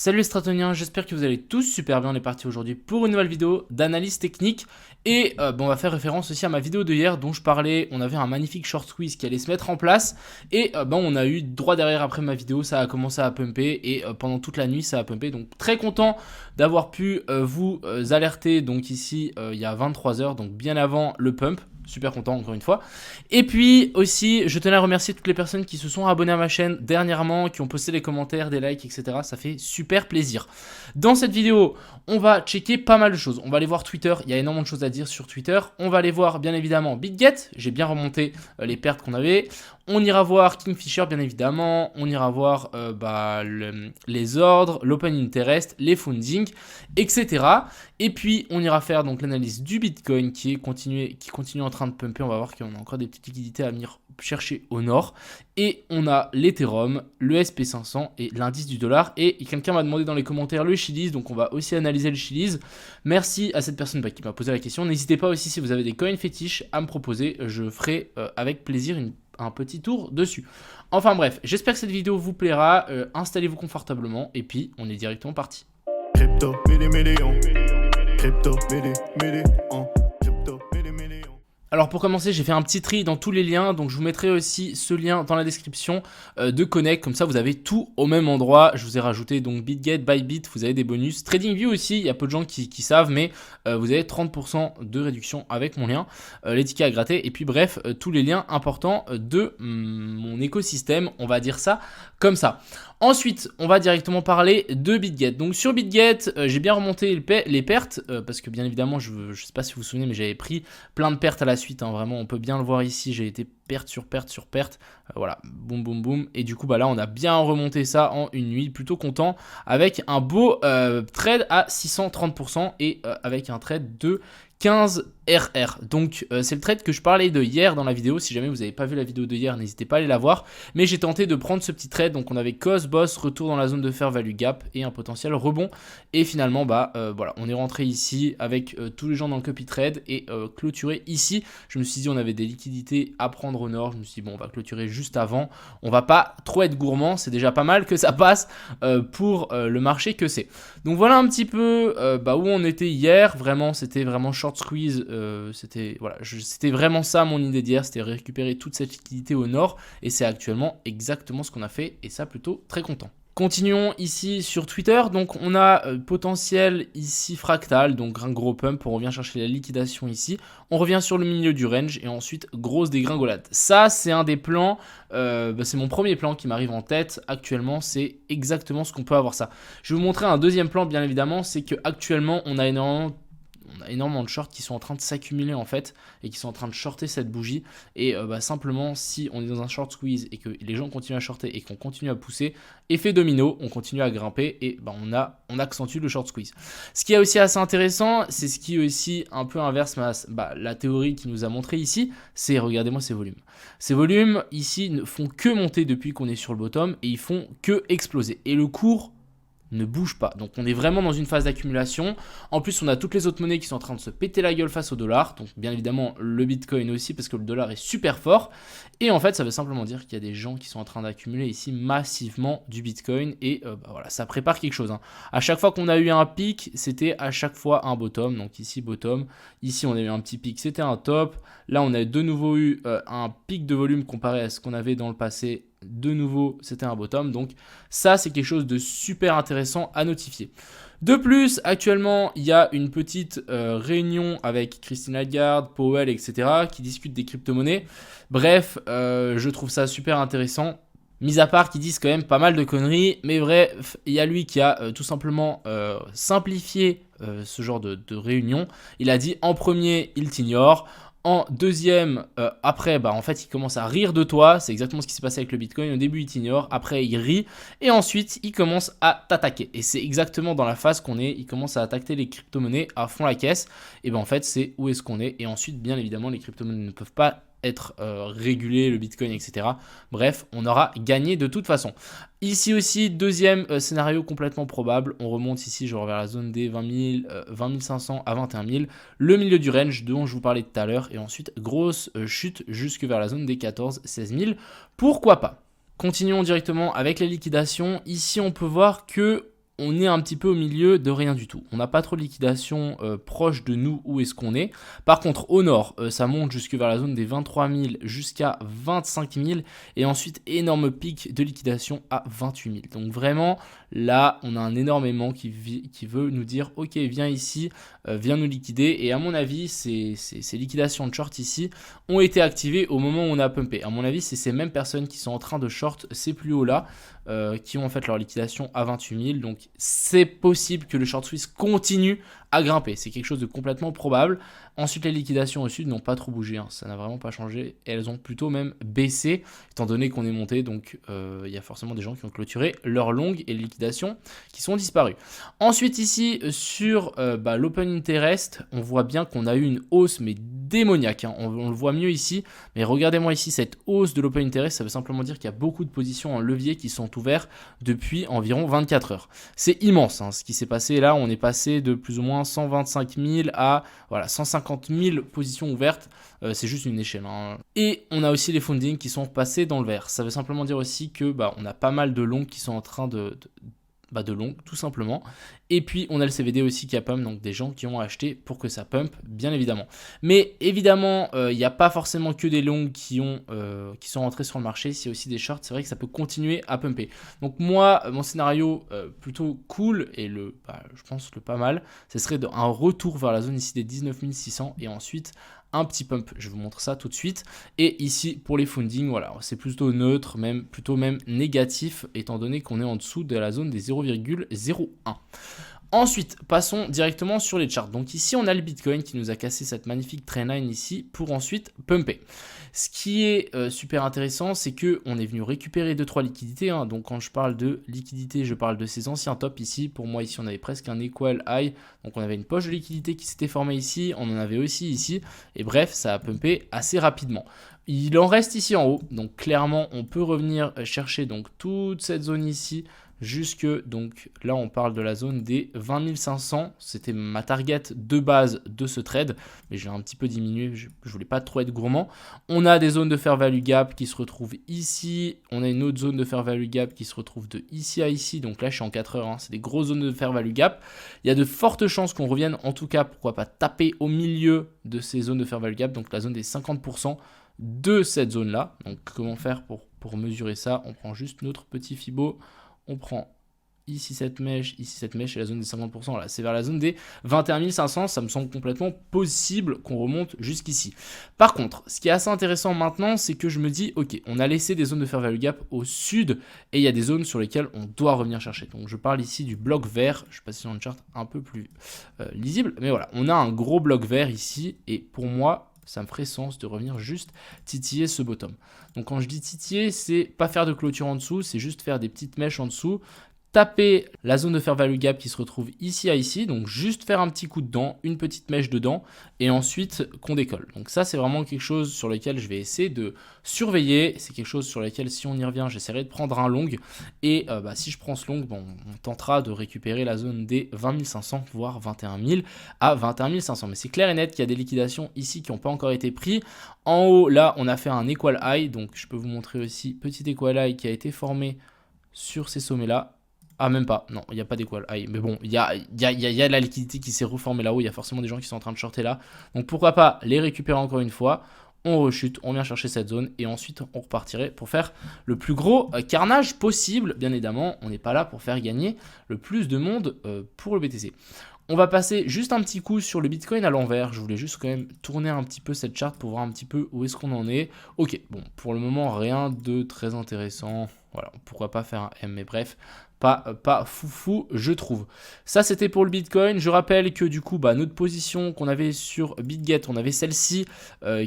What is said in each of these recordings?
Salut les Stratoniens, j'espère que vous allez tous super bien. On est parti aujourd'hui pour une nouvelle vidéo d'analyse technique. Et on va faire référence aussi à ma vidéo de hier dont je parlais. On avait un magnifique short squeeze qui allait se mettre en place. Et on a eu droit derrière après ma vidéo, ça a commencé à pumper. Et pendant toute la nuit, ça a pumpé. Donc très content d'avoir pu vous alerter. Donc ici, il y a 23 h, donc bien avant le pump. Super content encore une fois. Et puis aussi, je tenais à remercier toutes les personnes qui se sont abonnées à ma chaîne dernièrement, qui ont posté des commentaires, des likes, etc. Ça fait super plaisir. Dans cette vidéo, on va checker pas mal de choses. On va aller voir Twitter, il y a énormément de choses à dire sur Twitter. On va aller voir bien évidemment BitGet, j'ai bien remonté les pertes qu'on avait. On ira voir Kingfisher bien évidemment, on ira voir les ordres, l'open interest, les funding, etc. Et puis on ira faire donc l'analyse du Bitcoin qui continue en train de pumper. On va voir qu'on a encore des petites liquidités à venir chercher au nord. Et on a l'Ethereum, le SP500 et l'indice du dollar. Et quelqu'un m'a demandé dans les commentaires le Chiliz, donc on va aussi analyser le Chiliz. Merci à cette personne qui m'a posé la question. N'hésitez pas aussi si vous avez des coins fétiches à me proposer, je ferai avec plaisir un petit tour dessus. Enfin bref, j'espère que cette vidéo vous plaira. Installez-vous confortablement et puis on est directement parti. Crypto, Crypto, Alors pour commencer, j'ai fait un petit tri dans tous les liens, donc je vous mettrai aussi ce lien dans la description de Connect, comme ça vous avez tout au même endroit. Je vous ai rajouté donc BitGet, Bybit, vous avez des bonus. TradingView aussi, il y a peu de gens qui savent, mais vous avez 30% de réduction avec mon lien, les tickets à gratter, et puis bref, tous les liens importants de mon écosystème, on va dire ça comme ça. Ensuite, on va directement parler de BitGet. Donc sur BitGet, j'ai bien remonté les pertes, parce que bien évidemment, je ne sais pas si vous vous souvenez, mais j'avais pris plein de pertes à la suite. Vraiment, on peut bien le voir ici, j'ai été perte sur perte sur perte. Voilà, boum boum boum. Et du coup, là, on a bien remonté ça en une nuit. Plutôt content avec un beau trade à 630% et avec un trade de 15 RR. Donc c'est le trade que je parlais de hier dans la vidéo. Si jamais vous n'avez pas vu la vidéo de hier, n'hésitez pas à aller la voir. Mais j'ai tenté de prendre ce petit trade. Donc on avait Cos, Boss, retour dans la zone de fair value gap et un potentiel rebond. Et finalement, voilà, on est rentré ici avec tous les gens dans le copy trade et clôturé ici. Je me suis dit on avait des liquidités à prendre au nord. Je me suis dit bon, on va clôturer juste avant. On va pas trop être gourmand. C'est déjà pas mal que ça passe pour le marché que c'est. Donc voilà un petit peu où on était hier. Vraiment, c'était vraiment short squeeze, c'était vraiment ça mon idée d'hier, c'était récupérer toute cette liquidité au nord et c'est actuellement exactement ce qu'on a fait et ça plutôt très content. Continuons ici sur Twitter, donc on a potentiel ici fractal, donc un gros pump, on revient chercher la liquidation ici, on revient sur le milieu du range et ensuite grosse dégringolade. Ça c'est un des plans, c'est mon premier plan qui m'arrive en tête actuellement, c'est exactement ce qu'on peut avoir ça. Je vais vous montrer un deuxième plan bien évidemment, c'est que actuellement on a énormément de shorts qui sont en train de s'accumuler en fait et qui sont en train de shorter cette bougie et simplement si on est dans un short squeeze et que les gens continuent à shorter et qu'on continue à pousser, effet domino, on continue à grimper et on accentue le short squeeze. Ce qui est aussi assez intéressant, c'est ce qui est aussi un peu inverse la théorie qui nous a montré ici, c'est regardez-moi ces volumes. Ces volumes ici ne font que monter depuis qu'on est sur le bottom et ils font que exploser et le cours ne bouge pas. Donc on est vraiment dans une phase d'accumulation. En plus on a toutes les autres monnaies qui sont en train de se péter la gueule face au dollar. Donc bien évidemment le Bitcoin aussi parce que le dollar est super fort. Et en fait ça veut simplement dire qu'il y a des gens qui sont en train d'accumuler ici massivement du Bitcoin. Et voilà, ça prépare quelque chose. À chaque fois qu'on a eu un pic, c'était à chaque fois un bottom. Donc ici bottom, ici on a eu un petit pic, c'était un top. Là on a de nouveau eu un pic de volume comparé à ce qu'on avait dans le passé. De nouveau, c'était un bottom. Donc ça, c'est quelque chose de super intéressant à notifier. De plus, actuellement, il y a une petite réunion avec Christine Lagarde, Powell, etc. qui discutent des crypto-monnaies. Bref, je trouve ça super intéressant. Mis à part qu'ils disent quand même pas mal de conneries. Mais bref, il y a lui qui a tout simplement simplifié ce genre de réunion. Il a dit en premier, il t'ignore. En deuxième, après, en fait, il commence à rire de toi. C'est exactement ce qui s'est passé avec le Bitcoin. Au début, il t'ignore. Après, il rit. Et ensuite, il commence à t'attaquer. Et c'est exactement dans la phase qu'on est. Il commence à attaquer les crypto-monnaies à fond la caisse. Et en fait, c'est où est-ce qu'on est. Et ensuite, bien évidemment, les crypto-monnaies ne peuvent pas être régulé, le Bitcoin, etc. Bref, on aura gagné de toute façon. Ici aussi, deuxième scénario complètement probable. On remonte ici, je vers la zone des 20 500 à 21 000. Le milieu du range dont je vous parlais tout à l'heure. Et ensuite, grosse chute jusque vers la zone des 14-16 000. Pourquoi pas? Continuons directement avec les liquidations. Ici, on peut voir que on est un petit peu au milieu de rien du tout. On n'a pas trop de liquidation proche de nous où est-ce qu'on est. Par contre, au nord, ça monte jusque vers la zone des 23 000 jusqu'à 25 000 et ensuite énorme pic de liquidation à 28 000. Donc vraiment, là, on a un énorme aimant qui veut nous dire « Ok, viens ici, viens nous liquider ». Et à mon avis, ces liquidations de short ici ont été activées au moment où on a pumpé. À mon avis, c'est ces mêmes personnes qui sont en train de short ces plus hauts là, qui ont en fait leur liquidation à 28 000. Donc c'est possible que le short Swiss continue à grimper. C'est quelque chose de complètement probable. Ensuite, les liquidations au sud n'ont pas trop bougé. Ça n'a vraiment pas changé. Et elles ont plutôt même baissé, étant donné qu'on est monté. Donc il y a forcément des gens qui ont clôturé leurs longues et les liquidations qui sont disparues. Ensuite, ici, sur l'Open Interest, on voit bien qu'on a eu une hausse, mais démoniaque. On le voit mieux ici. Mais regardez-moi ici, cette hausse de l'Open Interest, ça veut simplement dire qu'il y a beaucoup de positions en levier qui sont ouvertes depuis environ 24 heures. C'est immense ce qui s'est passé là. On est passé de plus ou moins 125 000 à 150 000 positions ouvertes. C'est juste une échelle. Et on a aussi les fundings qui sont passés dans le vert. Ça veut simplement dire aussi que on a pas mal de longs qui sont en train de long, tout simplement. Et puis, on a le CVD aussi qui a pump, donc des gens qui ont acheté pour que ça pump, bien évidemment. Mais évidemment, il n'y a pas forcément que des longs qui sont rentrés sur le marché. S'il y a aussi des shorts, c'est vrai que ça peut continuer à pumper. Donc moi, mon scénario plutôt cool et je pense le pas mal, ce serait un retour vers la zone ici des 19 600 et ensuite un petit pump. Je vous montre ça tout de suite. Et ici, pour les fundings, voilà, c'est plutôt neutre, plutôt même négatif, étant donné qu'on est en dessous de la zone des 0,01. Ensuite, passons directement sur les charts. Donc ici, on a le Bitcoin qui nous a cassé cette magnifique trendline ici pour ensuite pumper. Ce qui est super intéressant, c'est qu'on est venu récupérer 2-3 liquidités. Donc quand je parle de liquidité, je parle de ces anciens tops ici. Pour moi, ici, on avait presque un equal high. Donc on avait une poche de liquidité qui s'était formée ici. On en avait aussi ici. Et bref, ça a pumpé assez rapidement. Il en reste ici en haut. Donc clairement, on peut revenir chercher donc toute cette zone ici. Jusque, donc là on parle de la zone des 20 500, c'était ma target de base de ce trade, mais j'ai un petit peu diminué, je voulais pas trop être gourmand. On a des zones de fair value gap qui se retrouvent ici, on a une autre zone de fair value gap qui se retrouve de ici à ici, donc là je suis en 4 heures, c'est des grosses zones de fair value gap. Il y a de fortes chances qu'on revienne, en tout cas pourquoi pas taper au milieu de ces zones de fair value gap, donc la zone des 50% de cette zone là. Donc comment faire pour mesurer ça? On prend juste notre petit Fibo. On prend ici cette mèche et la zone des 50%. Là, c'est vers la zone des 21 500. Ça me semble complètement possible qu'on remonte jusqu'ici. Par contre, ce qui est assez intéressant maintenant, c'est que je me dis, ok, on a laissé des zones de fair value gap au sud et il y a des zones sur lesquelles on doit revenir chercher. Donc, je parle ici du bloc vert. Je passe sur une charte un peu plus lisible. Mais voilà, on a un gros bloc vert ici et pour moi, ça me ferait sens de revenir juste titiller ce bottom. Donc quand je dis titiller, c'est pas faire de clôture en dessous, c'est juste faire des petites mèches en dessous, taper la zone de fair value gap qui se retrouve ici à ici, donc juste faire un petit coup dedans, une petite mèche dedans, et ensuite qu'on décolle. Donc ça, c'est vraiment quelque chose sur lequel je vais essayer de surveiller, c'est quelque chose sur lequel, si on y revient, j'essaierai de prendre un long, et si je prends ce long, on tentera de récupérer la zone des 20 500, voire 21 000 à 21 500. Mais c'est clair et net qu'il y a des liquidations ici qui n'ont pas encore été prises. En haut, là, on a fait un equal high, donc je peux vous montrer aussi petit equal high qui a été formé sur ces sommets-là. Ah, même pas. Non, il n'y a pas d'équal high. Mais bon, il y a de la liquidité qui s'est reformée là-haut. Il y a forcément des gens qui sont en train de shorter là. Donc, pourquoi pas les récupérer encore une fois. On rechute, on vient chercher cette zone. Et ensuite, on repartirait pour faire le plus gros carnage possible. Bien évidemment, on n'est pas là pour faire gagner le plus de monde pour le BTC. On va passer juste un petit coup sur le Bitcoin à l'envers. Je voulais juste quand même tourner un petit peu cette charte pour voir un petit peu où est-ce qu'on en est. Ok, bon, pour le moment, rien de très intéressant. Voilà, pourquoi pas faire un M, mais bref, pas foufou, je trouve. Ça, c'était pour le Bitcoin. Je rappelle que du coup, notre position qu'on avait sur BitGet, on avait celle-ci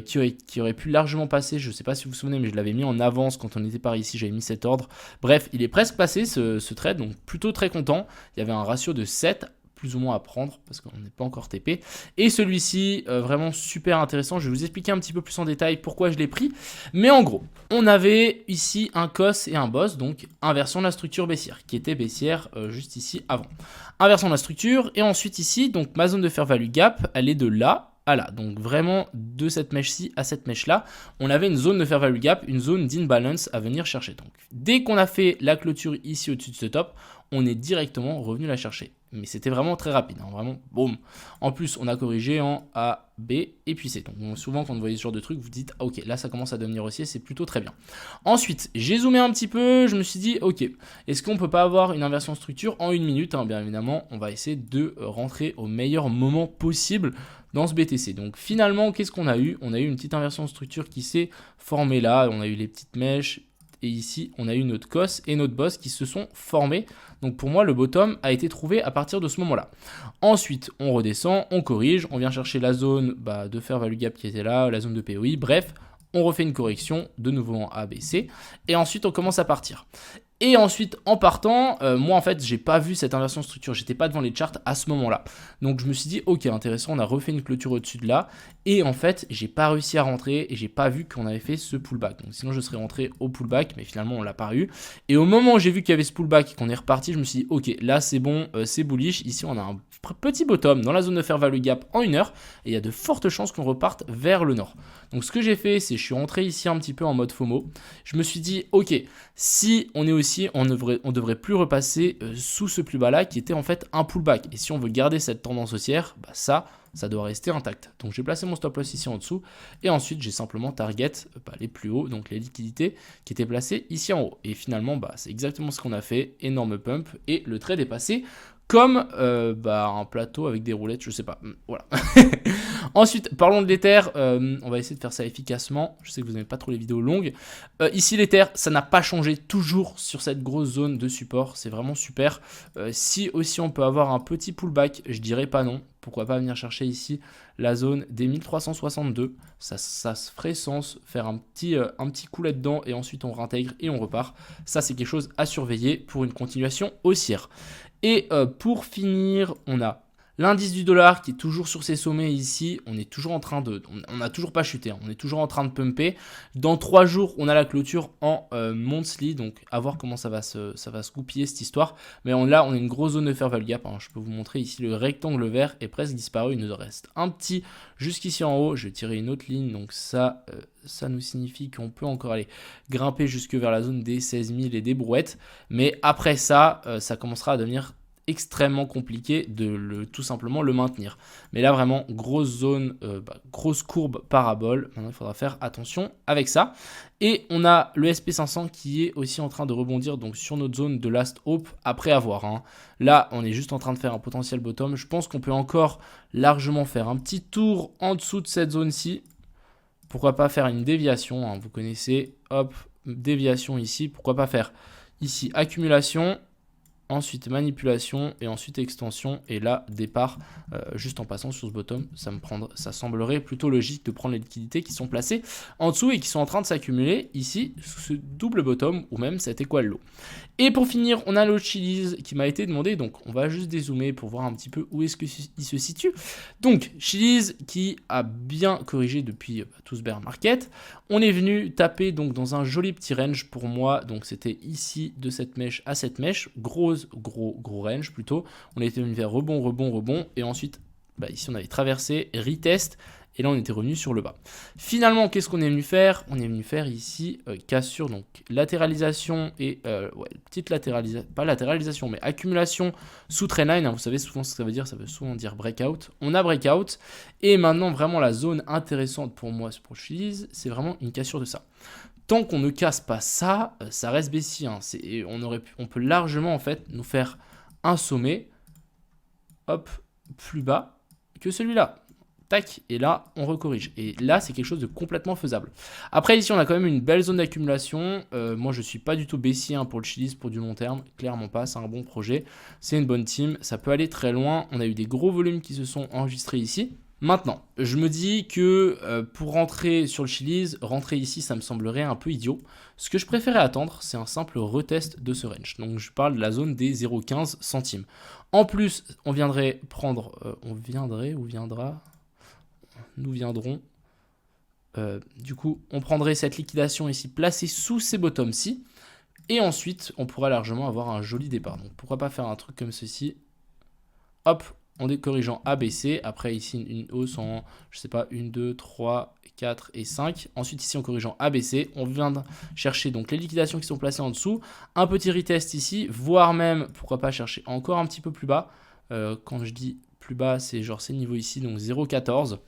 qui aurait pu largement passer. Je ne sais pas si vous vous souvenez, mais je l'avais mis en avance quand on était par ici. J'avais mis cet ordre. Bref, il est presque passé ce trade, donc plutôt très content. Il y avait un ratio de 7 plus ou moins à prendre parce qu'on n'est pas encore TP. Et celui-ci, vraiment super intéressant. Je vais vous expliquer un petit peu plus en détail pourquoi je l'ai pris. Mais en gros, on avait ici un COS et un BOSS, donc inversion de la structure baissière, qui était baissière juste ici avant. Inversion de la structure, et ensuite ici, donc ma zone de fair value gap, elle est de là à là. Donc vraiment, de cette mèche-ci à cette mèche-là, on avait une zone de fair value gap, une zone d'imbalance à venir chercher. Donc dès qu'on a fait la clôture ici au-dessus de ce top, on est directement revenu la chercher. Mais c'était vraiment très rapide, hein, vraiment, boum. En plus, on a corrigé en A, B et puis C. Donc souvent, quand vous voyez ce genre de truc, vous dites, ah, ok, là, ça commence à devenir haussier, c'est plutôt très bien. Ensuite, j'ai zoomé un petit peu, je me suis dit, ok, est-ce qu'on peut pas avoir une inversion structure en 1 minute, hein? Bien évidemment, on va essayer de rentrer au meilleur moment possible dans ce BTC. Donc finalement, qu'est-ce qu'on a eu? On a eu une petite inversion de structure qui s'est formée là, on a eu les petites mèches, et ici, on a eu notre COS et notre boss qui se sont formés. Donc pour moi, le bottom a été trouvé à partir de ce moment-là. Ensuite, on redescend, on corrige, on vient chercher la zone de fair value gap qui était là, la zone de POI, bref, on refait une correction, de nouveau en A, B, C, et ensuite on commence à partir. Et ensuite, en partant, moi en fait, j'ai pas vu cette inversion de structure, j'étais pas devant les charts à ce moment-là. Donc je me suis dit, ok, intéressant, on a refait une clôture au-dessus de là, et en fait, j'ai pas réussi à rentrer, et j'ai pas vu qu'on avait fait ce pullback. Donc sinon, je serais rentré au pullback, mais finalement, on l'a pas eu. Et au moment où j'ai vu qu'il y avait ce pullback et qu'on est reparti, je me suis dit, ok, là c'est bon, c'est bullish. Ici, on a un petit bottom dans la zone de fair value gap en 1 heure, et il y a de fortes chances qu'on reparte vers le nord. Donc ce que j'ai fait, c'est je suis rentré ici un petit peu en mode FOMO. Je me suis dit, ok, si on est aussi, on devrait plus repasser sous ce plus bas là qui était en fait un pullback. Et si on veut garder cette tendance haussière, ça doit rester intact. Donc j'ai placé mon stop loss ici en dessous et ensuite j'ai simplement target les plus hauts, donc les liquidités qui étaient placées ici en haut. Et finalement, c'est exactement ce qu'on a fait, énorme pump et le trade est passé comme un plateau avec des roulettes, je sais pas. Voilà. Ensuite, parlons de l'Ether. On va essayer de faire ça efficacement. Je sais que vous n'aimez pas trop les vidéos longues. Ici, l'Ether, ça n'a pas changé, toujours sur cette grosse zone de support. C'est vraiment super. Si aussi on peut avoir un petit pullback, je dirais pas non. Pourquoi pas venir chercher ici la zone des 1362. Ça se ferait sens, faire un petit coup là-dedans et ensuite on réintègre et on repart. Ça, c'est quelque chose à surveiller pour une continuation haussière. Et pour finir, on a l'indice du dollar qui est toujours sur ses sommets ici. On est toujours en train on n'a toujours pas chuté, hein, on est toujours en train de pumper. Dans 3 jours, on a la clôture en monthly, donc à voir comment ça va se goupiller cette histoire. Mais là, on a une grosse zone de fair value gap. Hein. Je peux vous montrer ici le rectangle vert est presque disparu. Il nous reste un petit jusqu'ici en haut. Je vais tirer une autre ligne, donc ça nous signifie qu'on peut encore aller grimper jusque vers la zone des 16 000 et des brouettes. Mais après ça, ça commencera à devenir extrêmement compliqué de tout simplement le maintenir. Mais là vraiment grosse zone, grosse courbe parabole. Maintenant il faudra faire attention avec ça. Et on a le SP500 qui est aussi en train de rebondir donc sur notre zone de last hope après avoir. Hein. Là on est juste en train de faire un potentiel bottom. Je pense qu'on peut encore largement faire un petit tour en dessous de cette zone-ci. Pourquoi pas faire une déviation, hein, vous connaissez, hop, déviation ici. Pourquoi pas faire ici accumulation, ensuite manipulation et ensuite extension et là départ juste en passant sur ce bottom. Ça semblerait plutôt logique de prendre les liquidités qui sont placées en dessous et qui sont en train de s'accumuler ici sous ce double bottom ou même cet équal low. Et pour finir, on a le Chiliz qui m'a été demandé, donc on va juste dézoomer pour voir un petit peu où est-ce qu'il se situe. Donc Chiliz qui a bien corrigé depuis tout ce bear market. On est venu taper donc dans un joli petit range pour moi, donc c'était ici de cette mèche à cette mèche, gros range plutôt. On était venu vers rebond et ensuite ici on avait traversé, retest. Et là, on était revenu sur le bas. Finalement, qu'est-ce qu'on est venu faire? On est venu faire ici cassure, donc latéralisation et petite latéralisation, pas latéralisation, mais accumulation sous trendline. Hein, vous savez souvent ce que ça veut souvent dire breakout. On a breakout. Et maintenant, vraiment, la zone intéressante pour moi, pour Chiliz, c'est vraiment une cassure de ça. Tant qu'on ne casse pas ça, ça reste baissier. Hein, on peut largement, en fait, nous faire un sommet, hop, plus bas que celui-là. Tac, et là, on recorrige. Et là, c'est quelque chose de complètement faisable. Après, ici, on a quand même une belle zone d'accumulation. Moi, je ne suis pas du tout baissier pour le Chiliz pour du long terme. Clairement pas, c'est un bon projet. C'est une bonne team. Ça peut aller très loin. On a eu des gros volumes qui se sont enregistrés ici. Maintenant, je me dis que pour rentrer sur le Chiliz, rentrer ici, ça me semblerait un peu idiot. Ce que je préférais attendre, c'est un simple retest de ce range. Donc, je parle de la zone des 0,15 centimes. En plus, nous viendrons, du coup, on prendrait cette liquidation ici placée sous ces bottoms-ci, et ensuite, on pourra largement avoir un joli départ. Donc, pourquoi pas faire un truc comme ceci, hop, en corrigeant ABC. Après ici une hausse en, je sais pas, 1, 2, 3, 4 et 5. Ensuite ici en corrigeant ABC, on vient de chercher donc les liquidations qui sont placées en dessous. Un petit retest ici, voire même, pourquoi pas chercher encore un petit peu plus bas. Quand je dis plus bas, c'est genre ces niveaux ici, donc 0,14.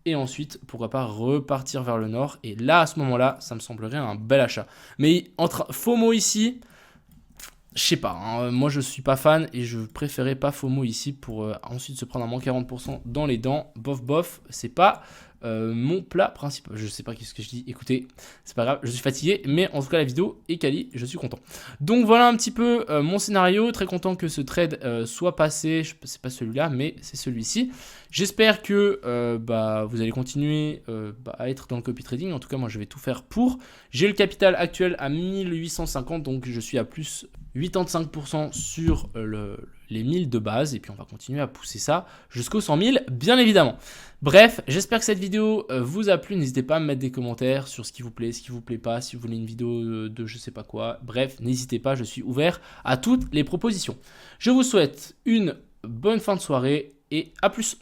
Et ensuite, pourquoi pas repartir vers le nord. Et là, à ce moment-là, ça me semblerait un bel achat. Mais entre FOMO ici, je sais pas, hein, moi je suis pas fan et je préférais pas FOMO ici pour ensuite se prendre un moins 40% dans les dents. Bof bof, c'est pas mon plat principal. Je sais pas qu'est-ce que je dis, écoutez, c'est pas grave, je suis fatigué, mais en tout cas la vidéo est quali, je suis content. Donc voilà un petit peu mon scénario, très content que ce trade soit passé, c'est pas celui-là, mais c'est celui-ci. J'espère que vous allez continuer à être dans le copy trading, en tout cas moi je vais tout faire pour. J'ai le capital actuel à 1850, donc je suis à plus 85% sur les 1000 de base, et puis on va continuer à pousser ça jusqu'aux 100 000, bien évidemment. Bref, j'espère que cette vidéo vous a plu. N'hésitez pas à me mettre des commentaires sur ce qui vous plaît, ce qui vous plaît pas, si vous voulez une vidéo de je sais pas quoi. Bref, n'hésitez pas, je suis ouvert à toutes les propositions. Je vous souhaite une bonne fin de soirée et à plus.